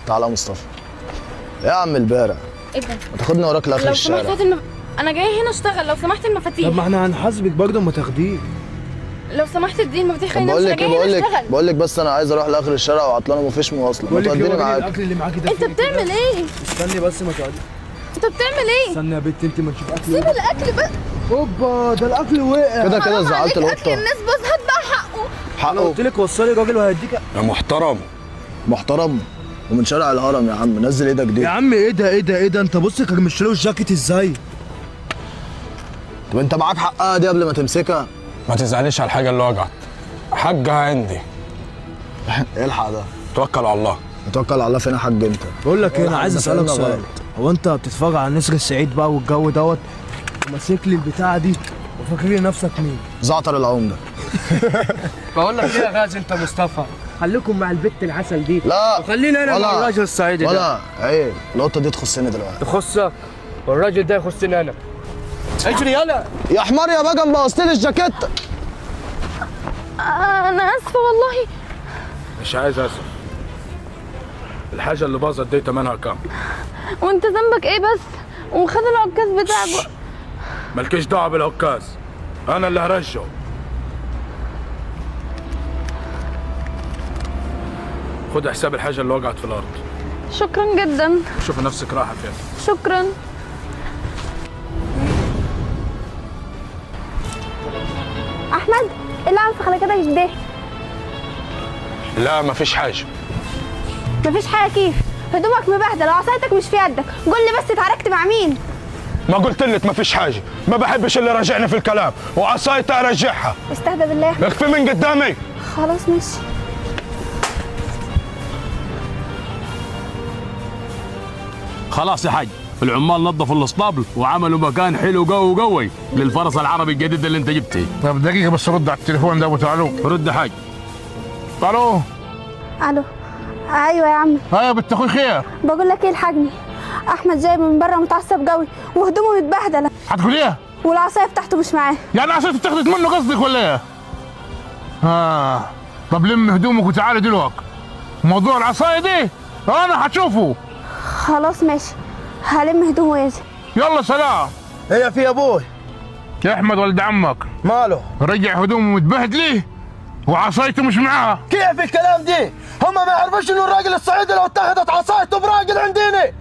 تعالى يا مصطفى. يا عم البارع، ايه ده؟ ما تاخدني وراك لاخر لو الشارع. سمحت انا جاي هنا اشتغل، لو سمحت المفاتيح. طب ما احنا هنحاسبك برضه اما تاخديه. لو سمحت اديني المفاتيح طب خليني بقول امشي، لك انا ايه، جاي هنا اشتغل. بقول لك بس انا عايز اروح لاخر الشارع وعطلان ومفيش مواصله، ما بقول لك توديني ايه معاك. الاكل اللي معاكي ده انت بتعمل ايه؟ استني بس ما تقعدي. انت بتعمل ايه؟ استني يا بنت انت ما تشوف اكل. سيب الاكل بقى. اوبا ده الاكل وقع. كده حرام زعلت عليك، القطه. اكل الناس باظ، هات بقى حقه. انا حقه قلت لك وصلي راجل وهيديك. يا محترم. محترم ومن شارع الهرم يا عم، نزل ايدك دي. يا عم ايه ده ايه ده ايه ده، انت بص كان مش له الجاكيت ازاي. طب انت معاك حقها دي قبل ما تمسكها. ما تزعليش على الحاجه اللي وجعت، حاجها عندي. الحق ده. توكل على الله. توكل على الله. فين يا حاج انت؟ بقول لك ايه، انا عايز اسالك فاهمنا سؤال. غلط. هو انت بتتفرج على نسر السعيد بقى والجو دوت وماسك لي البتاعه دي وفاكر لي نفسك مين؟ زعتر العمده. بقول لك ايه يا غازي انت مصطفى، خليكم مع البت العسل دي لا وخليني انا مع الراجل الصعيدي ده. ولا عيب، القطه دي تخصني دلوقتي. تخصك والراجل ده يخصني انا. اجري يلا يا حمار يا بقى مبوظت لي الجاكيت. انا اسفه والله. مش عايز اسف. الحاجه اللي باظت دي تمنها كام؟ وانت ذنبك ايه بس؟ وخد العكاز بتاعك. مالكيش دعوه بالعكاز، انا اللي هرجعه. خد حساب الحاجه اللي وقعت في الارض. شكرا جدا. شوفي نفسك رايحه فين. شكرا. احمد ايه اللي عم في كده ده؟ لا مفيش حاجه. مفيش حاجه كيف؟ هدومك مبهدله وعصايتك مش في يدك، قول لي بس اتعاركت مع مين؟ ما قلت لك مفيش حاجه، ما بحبش اللي راجعني في الكلام، وعصايتي ارجعها. استهدى بالله يا احمد. اخفي من قدامي. خلاص ماشي. خلاص يا حاج، العمال نظفوا الاسطبل وعملوا مكان حلو قوي قوي للفرس العربي الجديد اللي انت جبته. طب دقيقة بس رد على التليفون ده ابو تعالوا. رد يا حاج. الو. الو. ايوه يا عم. يا بنت اخوي خير. بقول لك ايه، الحقني احمد جاي من بره متعصب قوي وهدومه متبهدله. هتقول ايه؟ والعصايه بتاعته مش معاه. يعني عشان اتخذت منه قصدك ولا ايه؟ طب لم هدومك وتعالي دلوقتي. موضوع العصايه دي انا هشوفه. خلاص ماشي، هلم هدومه واجي. يلا سلام. ايه في يا ابوي؟ يا احمد ولد عمك ماله؟ رجع هدومه متبهدله وعصايته مش معاه. كيف الكلام دي؟ هم ما يعرفوش انه الراجل الصعيدي لو اتخذت عصايته براجل عنديني